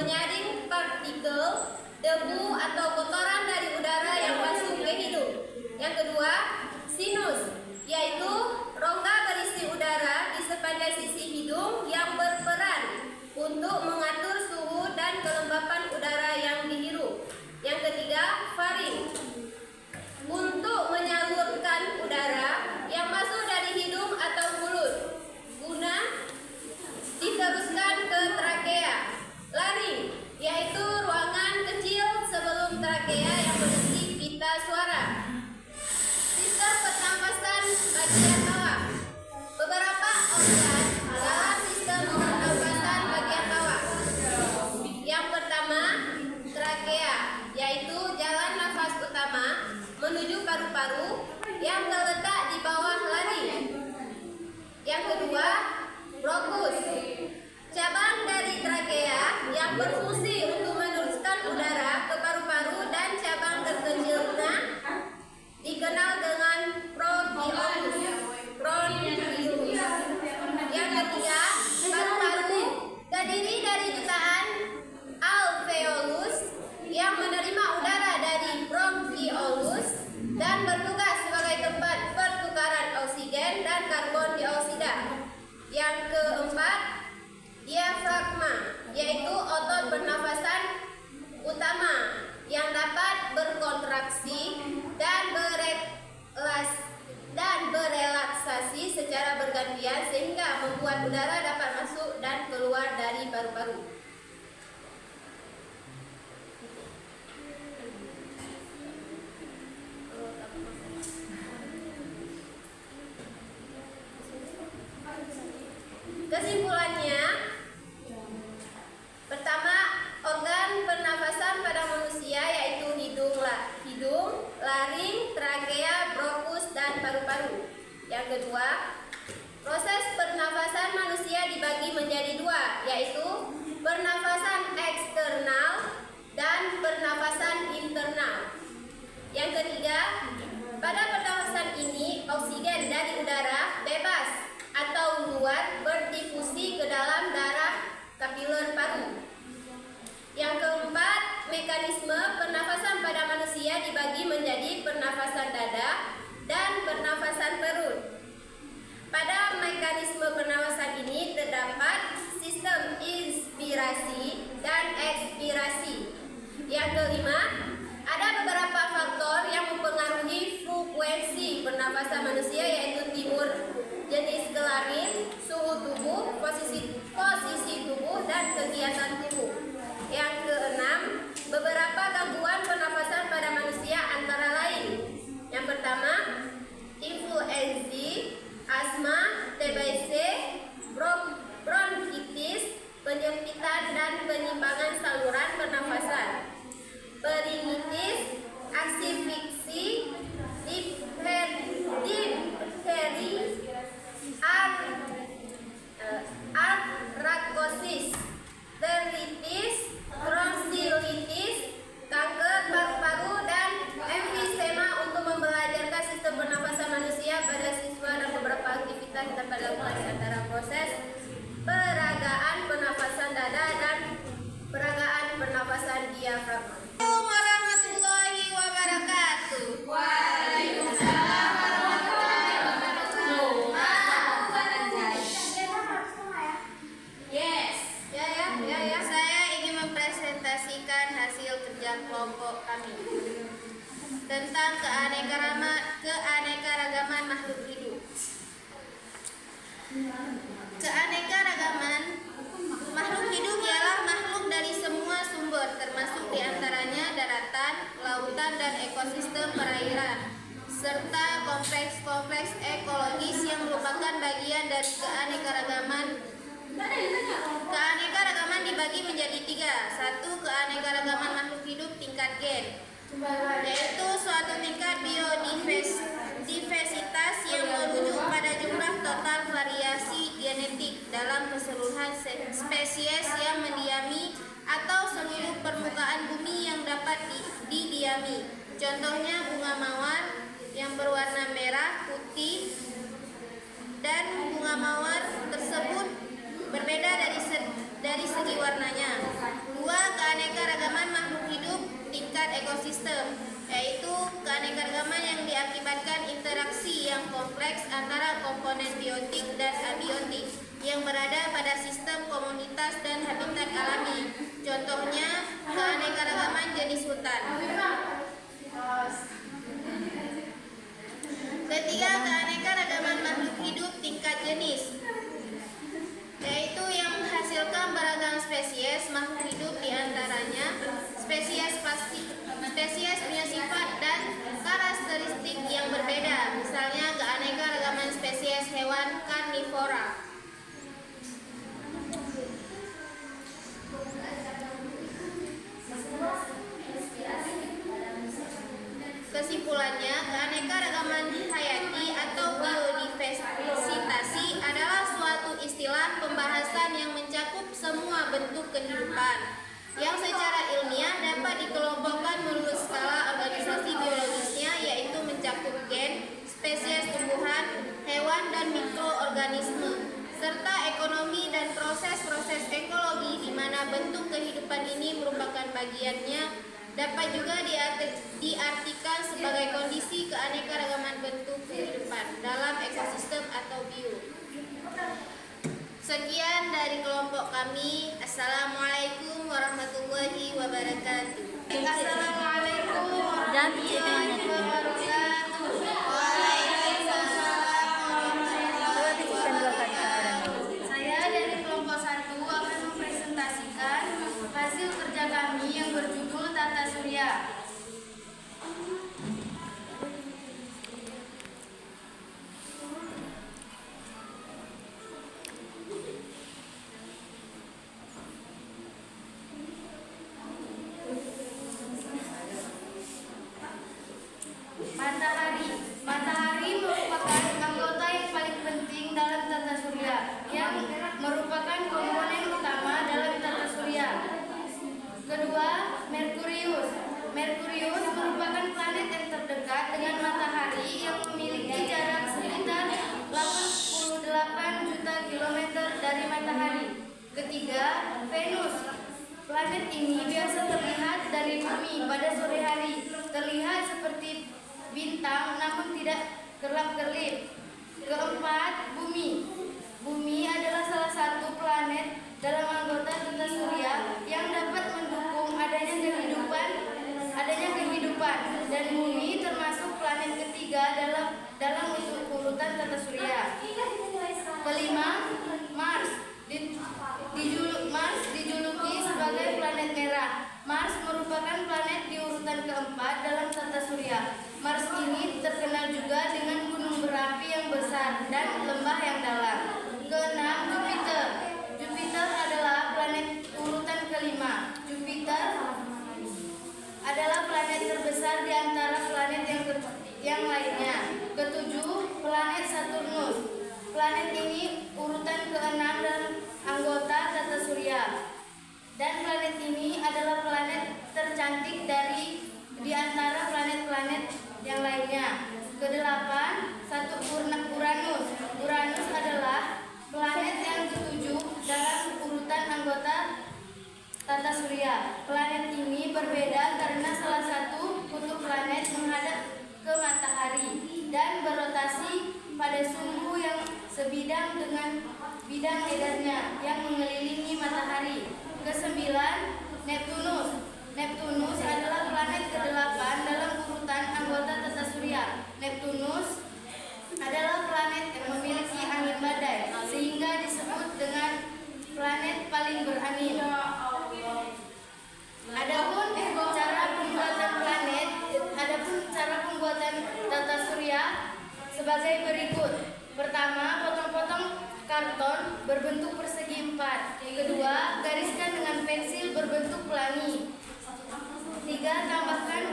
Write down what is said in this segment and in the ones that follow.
menyaring partikel, debu atau kotoran dari udara yang masuk ke hidung. Yang kedua, sinus, yaitu rongga berisi udara di sepanjang sisi hidung yang berperan untuk mengatur suhu dan kelembapan udara yang dihirup. Yang ketiga, faring, untuk menyalurkan udara yang masuk dari hidung atau mulut guna diteruskan ke trakea. Laring, yaitu ruangan kecil sebelum trakea yang berisi pita suara. Sistem pernafasan bagian bawah. Beberapa organ dalam sistem pernafasan bagian bawah. Yang pertama, trakea, yaitu jalan nafas utama menuju paru-paru yang terletak di bawah laring. Yang kedua, bronkus, cabang dari trakea yang berfungsi untuk meneruskan udara ke paru-paru dan cabang terkecilnya dikenal dengan bronkiolus. Yang ketiga, paru-paru terdiri dari jutaan alveolus yang menerima udara dari bronkiolus dan bertugas sebagai tempat pertukaran oksigen dan karbon dioksida. Yang keempat, diafragma, yaitu otot pernafasan utama yang dapat berkontraksi dan berelaksasi secara bergantian sehingga membuat udara dapat masuk dan keluar dari paru-paru. Kesimpulannya, pertama, organ pernafasan pada manusia yaitu hidung, laring, trakea, bronkus, dan paru-paru. Yang kedua, proses pernafasan manusia dibagi menjadi dua, yaitu pernafasan eksternal dan pernafasan internal. Yang ketiga, pada pernafasan ini oksigen dari udara bebas atau luar berdifusi ke dalam darah kapiler paru. Yang keempat, mekanisme pernafasan pada manusia dibagi menjadi pernafasan dada dan pernafasan perut. Pada mekanisme pernafasan ini terdapat sistem inspirasi dan ekspirasi. Yang kelima, ada beberapa faktor yang mempengaruhi frekuensi pernafasan manusia yaitu timur, jenis kelamin, suhu tubuh, posisi tubuh, dan kegiatan tubuh. Yang keenam, beberapa gangguan pernafasan pada manusia antara lain. Yang pertama, influenza, asma, TBC, bronkitis, penyempitan dan penyimpangan saluran pernafasan, peringitis, asfiksi, difteri, artrakosis, dermatitis, tonsilitis, kanker paru-paru, dan emfisema. Untuk membelajarkan sistem pernafasan manusia pada siswa dan beberapa aktivitas dapat dilakukan di antara proses peragaan pernafasan dada dan peragaan pernafasan diafragma. Assalamualaikum warahmatullahi wabarakatuh. Waalaikumsalam warahmatullahi wabarakatuh. Yes. Ya. Saya ingin mempresentasikan hasil kerja kelompok kami tentang keanekaragaman makhluk hidup. Keanekaragaman makhluk hidup ialah makhluk dari semua sumber, termasuk diantaranya daratan, lautan, dan ekosistem perairan, serta kompleks-kompleks ekologis yang merupakan bagian dari keanekaragaman. Keanekaragaman dibagi menjadi tiga. Satu, keanekaragaman makhluk hidup tingkat gen, yaitu suatu tingkat biodiversitas yang merujuk pada jumlah total variasi genetik dalam keseluruhan spesies yang mendiami atau seluruh permukaan bumi yang dapat didiami. Contohnya bunga mawar yang berwarna merah, putih, dan bunga mawar tersebut berbeda dari segi warnanya. Dua, ekosistem, yaitu keanekaragaman yang diakibatkan interaksi yang kompleks antara komponen biotik dan abiotik yang berada pada sistem komunitas dan habitat alami. Contohnya, keanekaragaman jenis hutan. Ketiga, keanekaragaman makhluk hidup tingkat jenis, yaitu yang menghasilkan beragam spesies makhluk hidup, diantaranya spesies punya sifat dan karakteristik yang berbeda, misalnya keanekaragaman spesies hewan karnivora. Kesimpulannya, keanekaragaman hayati atau biodiversitas adalah suatu istilah pembahasan yang mencakup semua bentuk kehidupan, yang secara ilmiah dapat dikelompokkan menurut skala organisasi biologisnya, yaitu mencakup gen, spesies tumbuhan, hewan, dan mikroorganisme, serta ekonomi dan proses-proses ekologi di mana bentuk kehidupan ini merupakan bagiannya. Dapat juga diartikan sebagai kondisi keanekaragaman bentuk kehidupan dalam ekosistem atau bio. Sekian dari kelompok kami. Assalamualaikum warahmatullahi wabarakatuh. Assalamualaikum warahmatullahi wabarakatuh. Waalaikumsalam warahmatullahi wabarakatuh. Saya dari kelompok 1 akan mempresentasikan hasil kerja kami yang berjudul Tata Surya. Matahari merupakan anggota yang paling penting dalam tata surya, yang merupakan komponen utama dalam tata surya. Kedua, Merkurius. Merkurius merupakan planet yang terdekat dengan matahari yang memiliki jarak sekitar 88 juta kilometer dari matahari. Ketiga, Venus. Planet ini biasa terlihat dari bumi pada sore hari, terlihat seperti bintang namun tidak kerlap-kerlip. Keempat, Bumi. Bumi adalah salah satu planet dalam anggota tata surya yang dapat mendukung adanya kehidupan, dan Bumi termasuk planet ketiga dalam urutan tata surya. Kelima, Mars. Mars dijuluki sebagai planet merah. Mars merupakan planet di urutan keempat dalam tata surya. Mars ini terkenal juga dengan gunung berapi yang besar dan lembah yang dalam. Keenam, Jupiter. Jupiter adalah planet urutan kelima. Jupiter adalah planet terbesar di antara planet yang lainnya. Ketujuh, planet Saturnus. Planet ini urutan keenam dan anggota tata surya. Dan planet ini adalah planet tercantik di antara planet-planet yang lainnya. Kedelapan, Uranus. Uranus adalah planet yang ketujuh dalam urutan anggota tata surya. Planet ini berbeda karena salah satu kutub planet menghadap ke matahari dan berotasi pada sumbu yang sebidang dengan bidang edarnya yang mengelilingi matahari. Kesembilan, Neptunus. Neptunus adalah planet ke-8 dalam urutan anggota tata surya. Neptunus adalah planet yang memiliki angin badai, sehingga disebut dengan planet paling berangin. Adapun cara pembuatan tata surya sebagai berikut. Pertama, potong-potong karton berbentuk persegi 4. Kedua, gariskan dengan pensil berbentuk pelangi. 3, tambahkan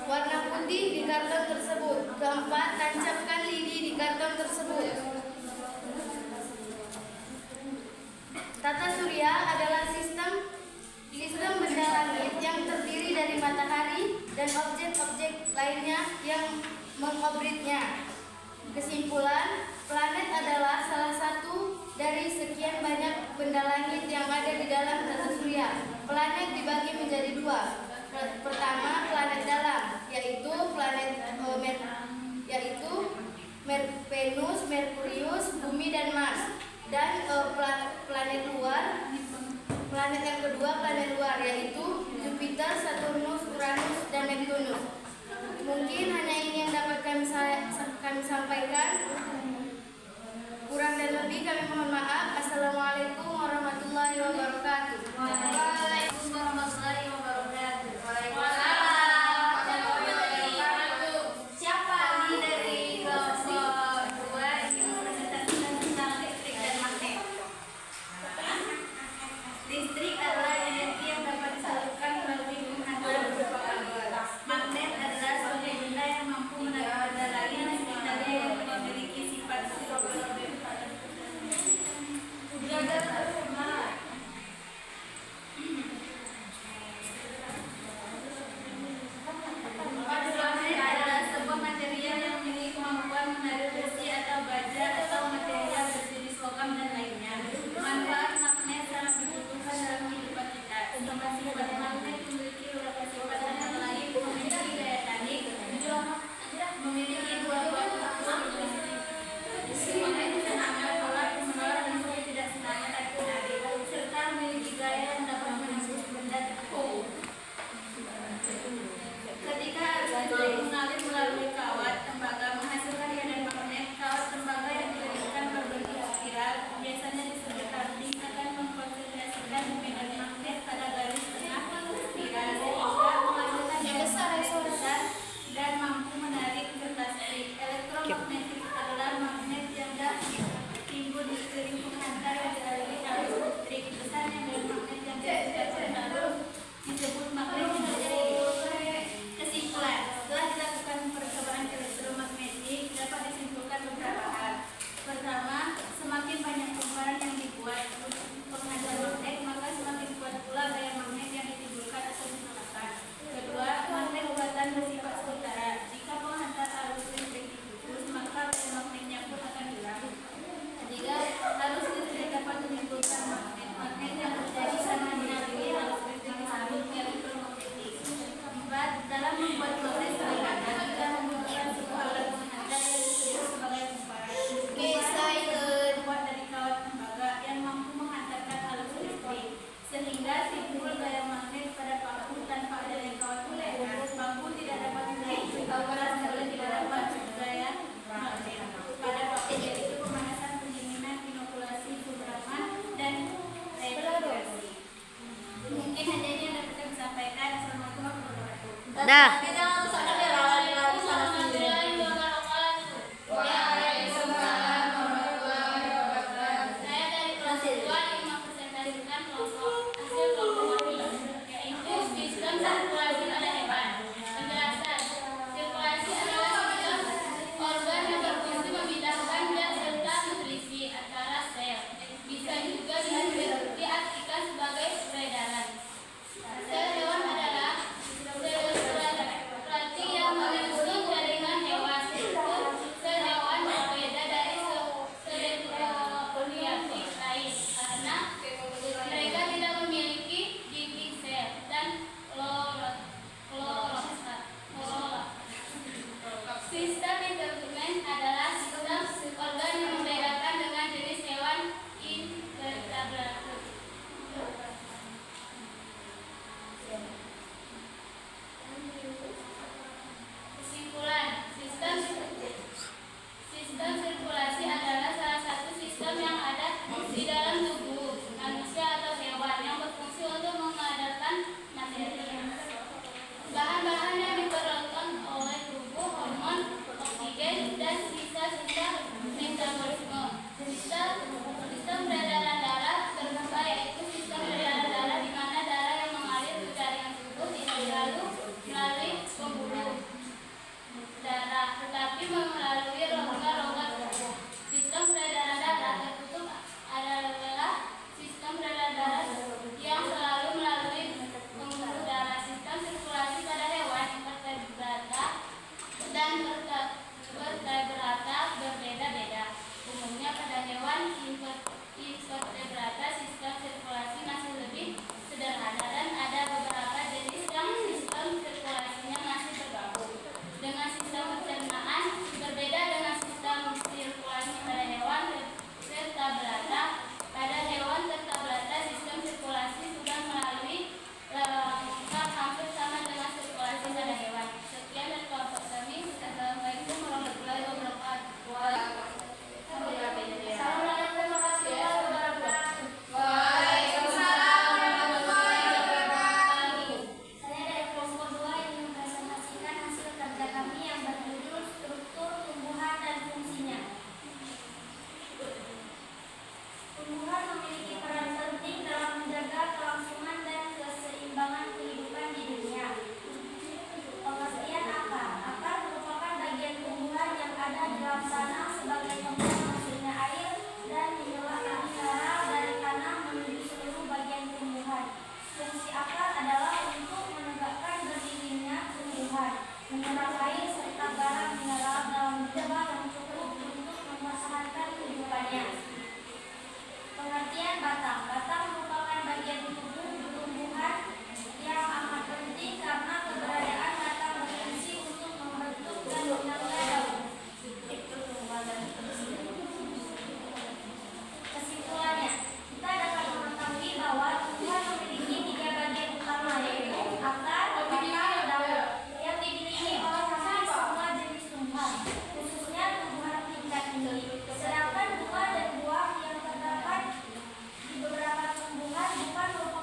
warna putih di karton tersebut. Keempat, tancapkan lidi di karton tersebut. Tata surya adalah sistem benda langit yang terdiri dari matahari dan objek-objek lainnya yang mengorbitnya. Kesimpulan, planet adalah salah satu dari sekian banyak benda langit yang ada di dalam tata surya. Planet dibagi menjadi 2. Pertama, planet Merkurius, Bumi, dan Mars. Dan planet yang kedua planet luar, yaitu Jupiter, Saturnus, Uranus, dan Neptunus. Mungkin hanya ini yang dapat kami sampaikan. Kurang dan lebih kami mohon maaf. Assalamualaikum warahmatullahi wabarakatuh. Waalaikumsalam warahmatullahi wabarakatuh. Siapa nih dari kelompok 2 yang presentasikan tentang listrik dan magnet? Listrik adalah energi yang dapat disalurkan melalui penghantaran berupa kabel. Magnet adalah suatu benda yang mampu menarik benda lain di sekitarnya yang memiliki sifat Dah. mineral air, serta garam mineral dalam jumlah yang cukup untuk mempertahankan kehidupannya. Pengertian batang. Batang merupakan bagian tubuh tumbuhan yang amat penting karena keberadaan batang berfungsi untuk membentuk dan menangkai daun. Kesimpulannya, kita dapat mengetahui bahwa tumbuhan memiliki 3 bagian utama, yaitu akar, batang, daun, yang dimiliki oleh hampir semua jenis tumbuhan, khususnya tumbuhan tingkat tinggi. Sedangkan bunga dan buah yang terdapat di beberapa tumbuhan bukan merupakan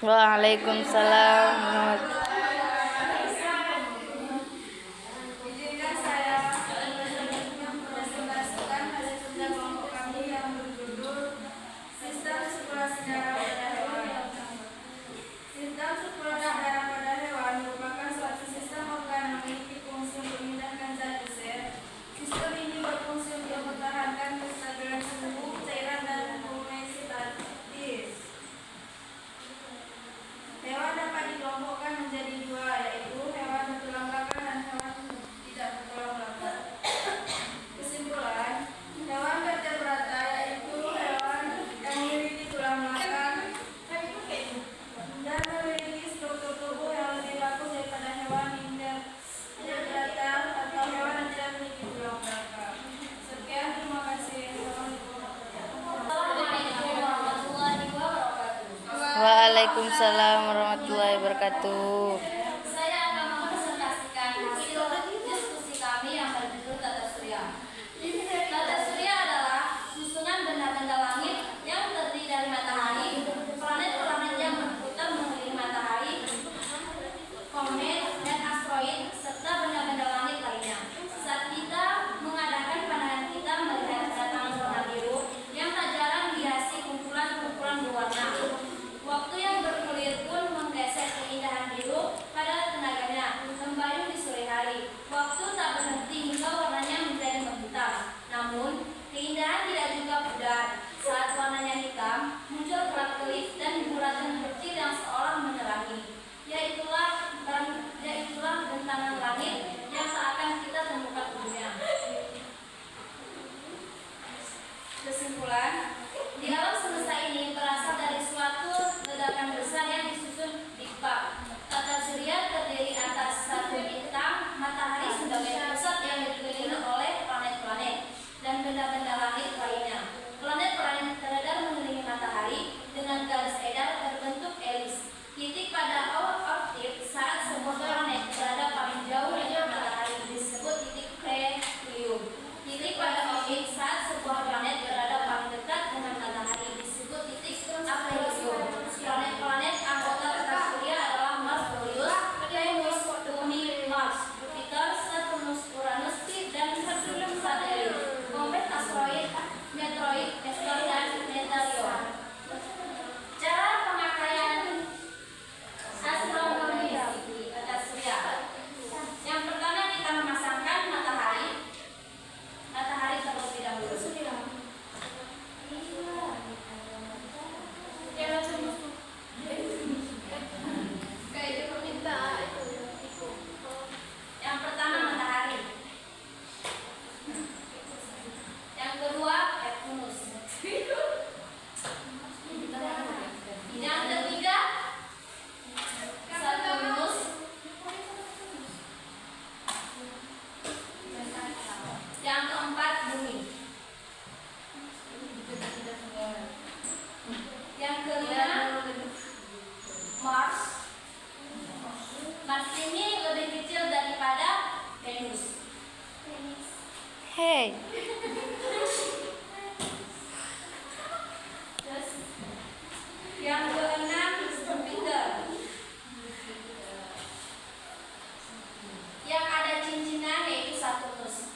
Waalaikumsalam warahmatullahi Izinkan saya mempresentasikan hasil kerja kelompok kami yang berjudul Sistem Sirkulasi Darah pada Hewan. Sistem sirkulasi darah pada hewan merupakan suatu sistem organ yang memiliki fungsi untuk memindahkan zat ke sel. Sistem ini berfungsi untuk mempertahankan kestabilan suhu, cairan, dan homeostatis. Hewan dapat dikelompokkan menjadi dua, yaitu hewan bertulang belakang dan hewan tidak bertulang belakang. Kesimpulan, hewan vertebrata yaitu hewan yang memiliki tulang belakang dan memiliki struktur tubuh yang lebih bagus daripada hewan invertebrata atau hewan yang tidak memiliki tulang belakang. Sekian, terima kasih. Assalamualaikum warahmatullahi wabarakatuh. Waalaikumsalam warahmatullahi wabarakatuh. Saya akan mempresentasikan hasil diskusi kami yang berjudul Tata Surya. Tata Surya adalah susunan benda-benda langit yang terdiri dari matahari, planet-planet yang berputar mengelilingi matahari, komet, dan asteroid, serta benda-benda langit lainnya. Saat kita mengadakan pandangan kita melihat kedatangan warna biru yang tak jarang dihiasi kumpulan-kumpulan berwarna. Waktu yang bergulir pun menggeser keindahan biru pada tenaganya, membayung di sore hari. Waktu tak berhenti hingga warnanya menjadi menghitam. Namun, keindahan tidak juga pudar. Saat warnanya hitam, muncul kelap-kelip dan bulatan kecil yang seolah menerangi. Yaitulah bentangan langit yang tak akan kita temukan di dunia. Kesimpulan, di alam semesta ini berasal dari suatu ledakan besar yang disusun Big Bang. Tata Surya terdiri atas satu bintang, matahari sebagai pusat yang dikelilingi oleh planet-planet dan benda-benda langit lainnya. Planet-planet beredar mengelilingi matahari dengan garis edar berbentuk elis. Titik pada orbit saat sebuah planet berada paling jauh dari matahari disebut titik perihelion. Titik pada orbit saat sebuah planet berada paling dekat dengan matahari disebut titik aphelion. Planet-planet anggota Tata Surya adalah Mars, Venus, Bumi, Mars, Jupiter, Saturnus, Uranus, dan Saturnus satelit, komet, asteroid, meteoroid, dan meteorion. Cara pemakaian astronomi Tata Surya. Yang pertama, kita memasangkan matahari terlebih dahulu. Yang pertama matahari. Yang kedua Venus. Yang ketiga Saturnus. Yang keempat Bumi. Yang kelima Mars. Mars ini lebih kecil daripada Venus. Hey. Terus yang keenam Jupiter. Yang ada cincinnya yaitu Saturnus.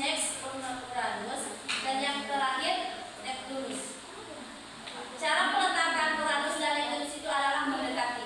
Next Uranus, dan yang terakhir Neptunus. Cara peletakan Uranus dan Neptunus itu adalah mendekati.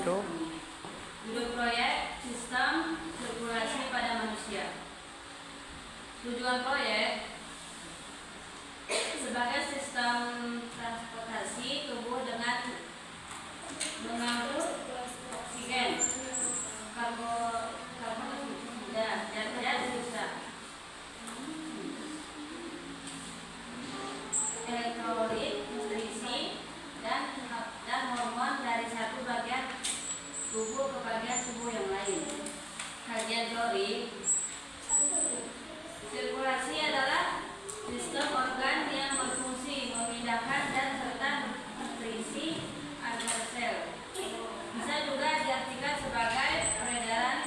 wabarakatuh. Judul proyek Sistem Sirkulasi pada Manusia. Tujuan proyek sebagai sistem transportasi tubuh dengan mengangkut oksigen, karbon dan busa, elektrolit, nutrisi, dan hormon dari satu bagian tubuh ke bagian tubuh yang lain. Kajian teori. Sirkulasi adalah sistem organ yang berfungsi memindahkan dan serta berfungsi antar sel. Bisa juga diartikan sebagai peredaran.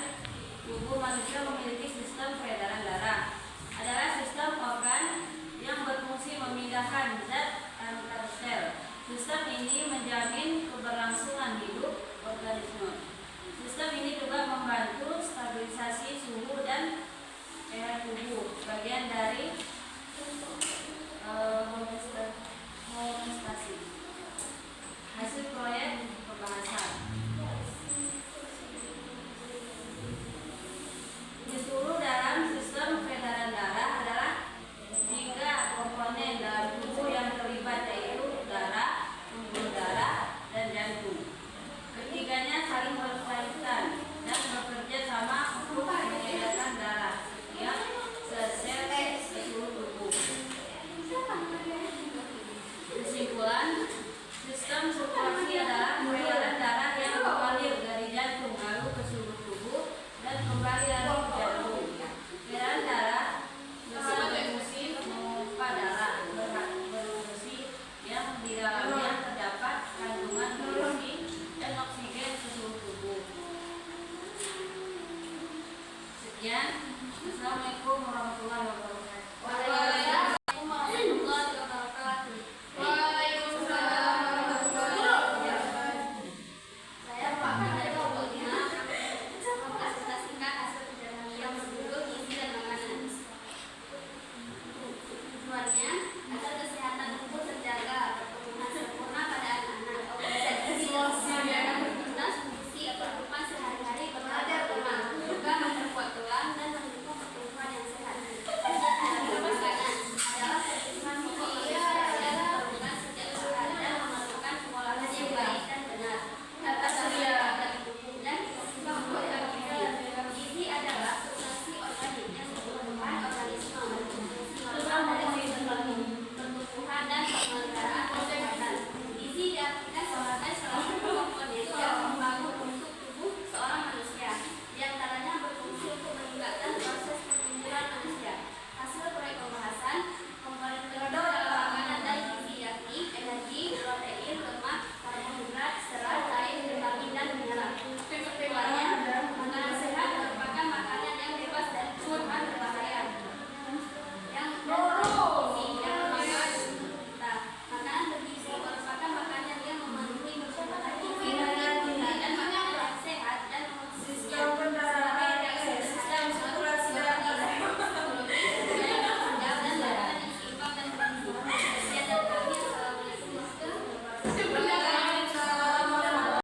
Tubuh manusia memiliki sistem peredaran darah. Adalah sistem organ yang berfungsi memindahkan zat antar sel. Sistem ini menjamin keberlangsungan hidup organisme. Sistem ini juga membantu stabilisasi suhu dan pH tubuh, bagian dari homeostasi. Hasil proyek pembahasan. Disuruh dalam sistem peredaran darah adalah 3 komponen dalam tubuh yang terlibat, yaitu darah, pembuluh darah, dan jantung. Ketiganya saling berkaitan dan bekerja sama untuk mengedarkan darah yang sesel seluruh tubuh. Kesimpulan, sistem sirkulasi adalah peredaran darah yang mengalir dari jantung lalu ke seluruh tubuh dan kembali lagi ke jantung. Peredaran darah bisa berfungsi memompa darah berfungsi yang di dalamnya terdapat kandungan nutrisi dan oksigen ke seluruh tubuh. Sekian.